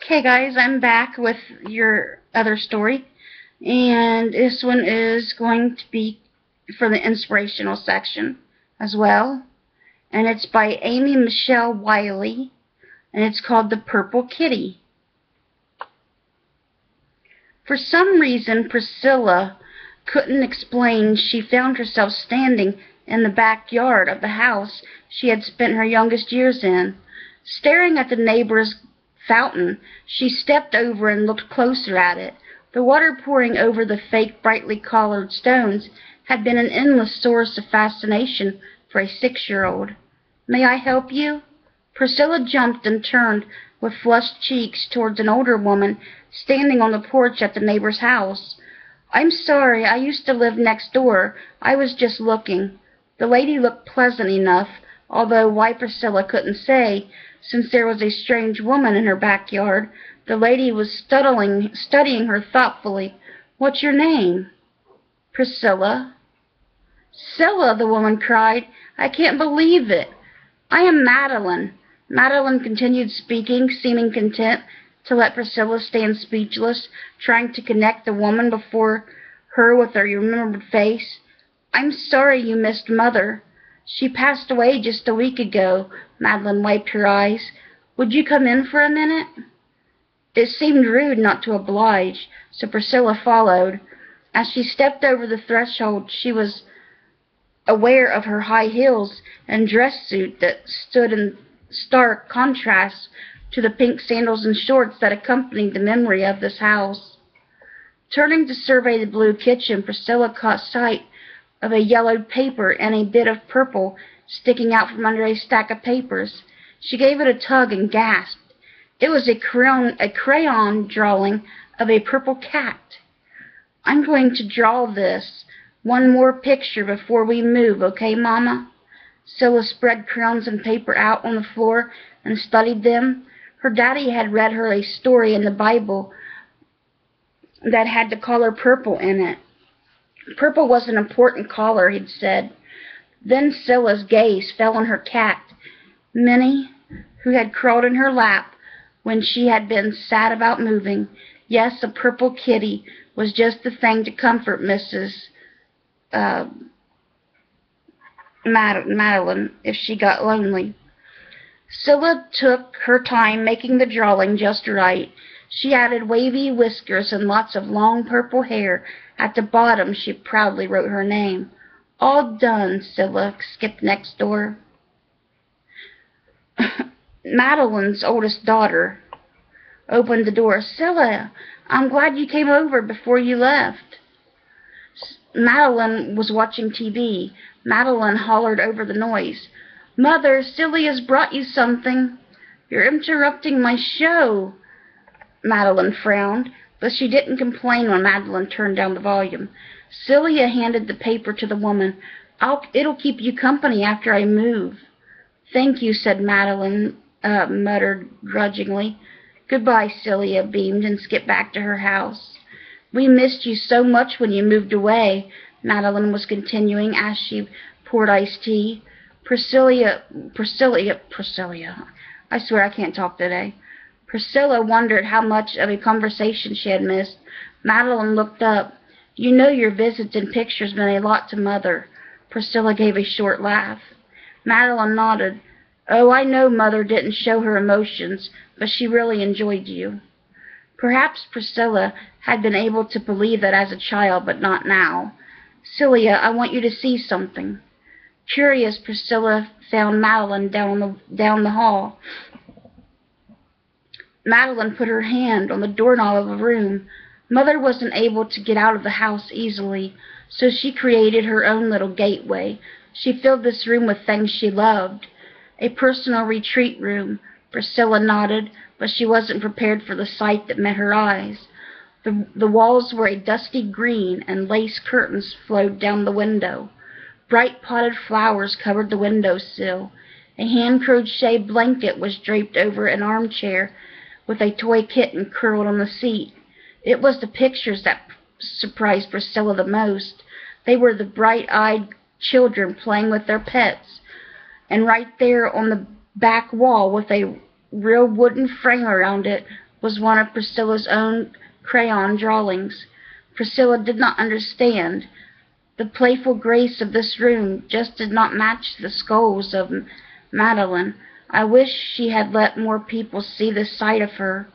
Okay, guys, I'm back with your other story, and this one is going to be for the inspirational section as well, and it's by Amy Michelle Wiley, and it's called The Purple Kitty. For some reason, Priscilla couldn't explain, she found herself standing in the backyard of the house she had spent her youngest years in. Staring at the neighbor's fountain, she stepped over and looked closer at it. The water pouring over the fake, brightly colored stones had been an endless source of fascination for a 6-year-old. "May I help you?" Priscilla jumped and turned with flushed cheeks towards an older woman standing on the porch at the neighbor's house. "I'm sorry, I used to live next door. I was just looking." The lady looked pleasant enough, although why Priscilla couldn't say, since there was a strange woman in her backyard. The lady was studying her thoughtfully. "What's your name?" "Priscilla." "Scylla," the woman cried. "I can't believe it. I am Madeline." Madeline continued speaking, seeming content to let Priscilla stand speechless, trying to connect the woman before her with her remembered face. "I'm sorry you missed Mother. She passed away just a week ago." Madeline wiped her eyes. "Would you come in for a minute?" It seemed rude not to oblige, so Priscilla followed. As she stepped over the threshold, she was aware of her high heels and dress suit that stood in stark contrast to the pink sandals and shorts that accompanied the memory of this house. Turning to survey the blue kitchen, Priscilla caught sight of a yellowed paper and a bit of purple sticking out from under a stack of papers. She gave it a tug and gasped. It was a crayon drawing of a purple cat. "I'm going to draw this one more picture before we move, okay, Mama?" Scylla spread crayons and paper out on the floor and studied them. Her daddy had read her a story in the Bible that had the color purple in it. Purple was an important color, he'd said. Then Scylla's gaze fell on her cat, Minnie, who had crawled in her lap when she had been sad about moving. Yes, a purple kitty was just the thing to comfort Mrs. Madeline if she got lonely. Scylla took her time making the drawing just right. She added wavy whiskers and lots of long purple hair. At the bottom she proudly wrote her name. "All done," Scylla skipped next door. Madeline's oldest daughter opened the door. "Scylla, I'm glad you came over before you left." Madeline was watching TV. Madeline hollered over the noise. "Mother, Silly has brought you something." "You're interrupting my show." Madeline frowned, but she didn't complain when Madeline turned down the volume. Celia handed the paper to the woman. "It'll keep you company after I move." "Thank you," said Madeline, muttered grudgingly. "Goodbye," Celia beamed and skipped back to her house. "We missed you so much when you moved away," Madeline was continuing as she poured iced tea. Priscilla, I swear I can't talk today. Priscilla wondered how much of a conversation she had missed. Madeline looked up. "You know your visits and pictures meant a lot to Mother." Priscilla gave a short laugh. Madeline nodded. "Oh, I know Mother didn't show her emotions, but she really enjoyed you." Perhaps Priscilla had been able to believe that as a child, but not now. "Celia, I want you to see something." Curious, Priscilla found Madeline down the hall. Madeline put her hand on the doorknob of a room. Mother wasn't able to get out of the house easily, so she created her own little gateway. She filled this room with things she loved. "A personal retreat room." Priscilla nodded, but she wasn't prepared for the sight that met her eyes. The walls were a dusty green, and lace curtains flowed down the window. Bright potted flowers covered the window sill. A hand-crocheted blanket was draped over an armchair, with a toy kitten curled on the seat. It was the pictures that surprised Priscilla the most. They were the bright-eyed children playing with their pets, and right there on the back wall, with a real wooden frame around it, was one of Priscilla's own crayon drawings. Priscilla did not understand. The playful grace of this room just did not match the skulls of Madeline. I wish she had let more people see this side of her,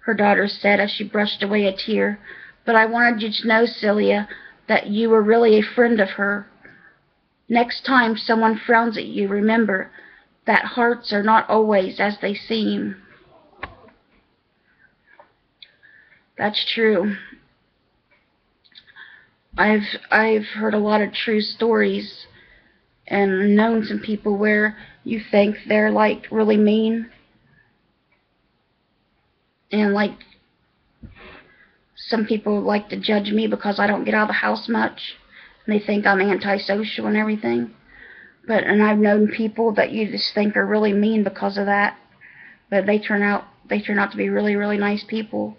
her daughter said as she brushed away a tear. But I wanted you to know, Celia, that you were really a friend of her. Next time someone frowns at you, remember that hearts are not always as they seem. That's true. I've heard a lot of true stories and known some people where you think they're like really mean, and like some people like to judge me because I don't get out of the house much, and they think I'm antisocial and everything. And I've known people that you just think are really mean because of that, but they turn out to be really, really nice people.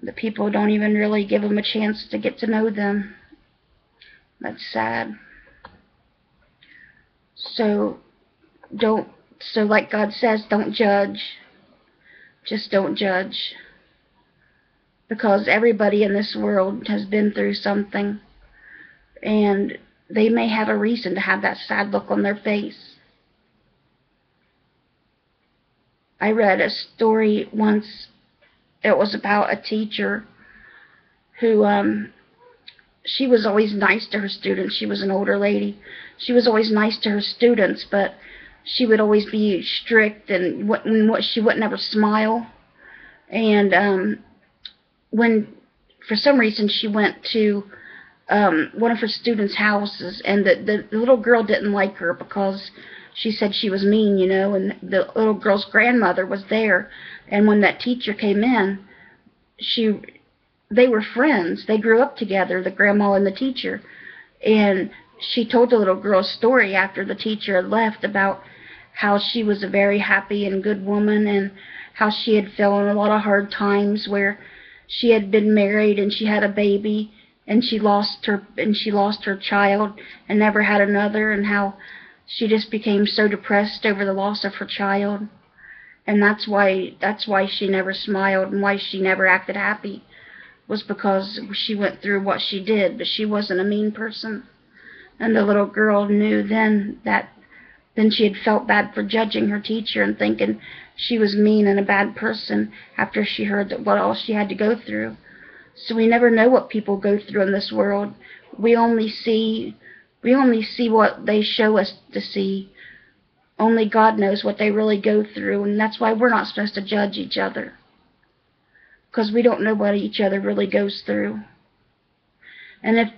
The people don't even really give them a chance to get to know them. That's sad. So like God says, don't judge. Just don't judge. Because everybody in this world has been through something, and they may have a reason to have that sad look on their face. I read a story once. It was about a teacher who, she was always nice to her students. She was an older lady. She was always nice to her students, but she would always be strict, and she would never smile. And when, for some reason, she went to one of her students' houses, and the little girl didn't like her because she said she was mean, you know, and the little girl's grandmother was there. And when that teacher came in, they were friends. They grew up together, the grandma and the teacher. And she told the little girl a story after the teacher had left about how she was a very happy and good woman, and how she had felt a lot of hard times where she had been married and she had a baby, and she lost her child and never had another, and how she just became so depressed over the loss of her child. And that's why she never smiled and why she never acted happy, was because she went through what she did. But she wasn't a mean person. And the little girl knew then she had felt bad for judging her teacher and thinking she was mean and a bad person after she heard what all she had to go through. So we never know what people go through in this world. We only see what they show us to see. Only God knows what they really go through, and that's why we're not supposed to judge each other, because we don't know what each other really goes through. And if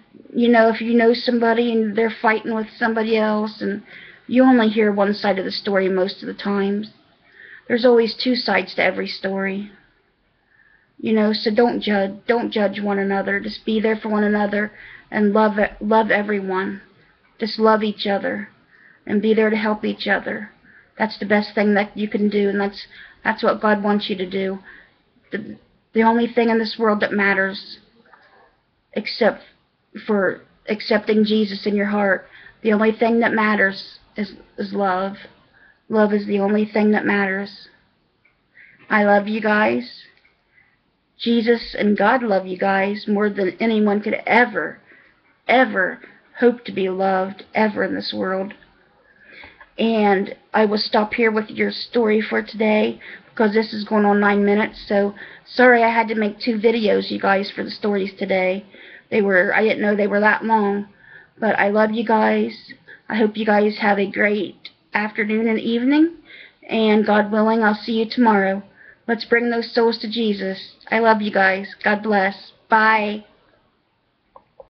you know somebody and they're fighting with somebody else, and you only hear one side of the story most of the times. There's always two sides to every story. So don't judge one another. Just be there for one another and love everyone. Just love each other and be there to help each other. That's the best thing that you can do, and that's what God wants you to do. The only thing in this world that matters, except for accepting Jesus in your heart, the only thing that matters is love. Love is the only thing that matters. I love you guys. Jesus and God love you guys more than anyone could ever hope to be loved ever in this world. And I will stop here with your story for today, because this is going on 9 minutes. So sorry I had to make 2 videos, you guys, for the stories today. I didn't know they were that long. But I love you guys. I hope you guys have a great afternoon and evening. And God willing, I'll see you tomorrow. Let's bring those souls to Jesus. I love you guys. God bless. Bye.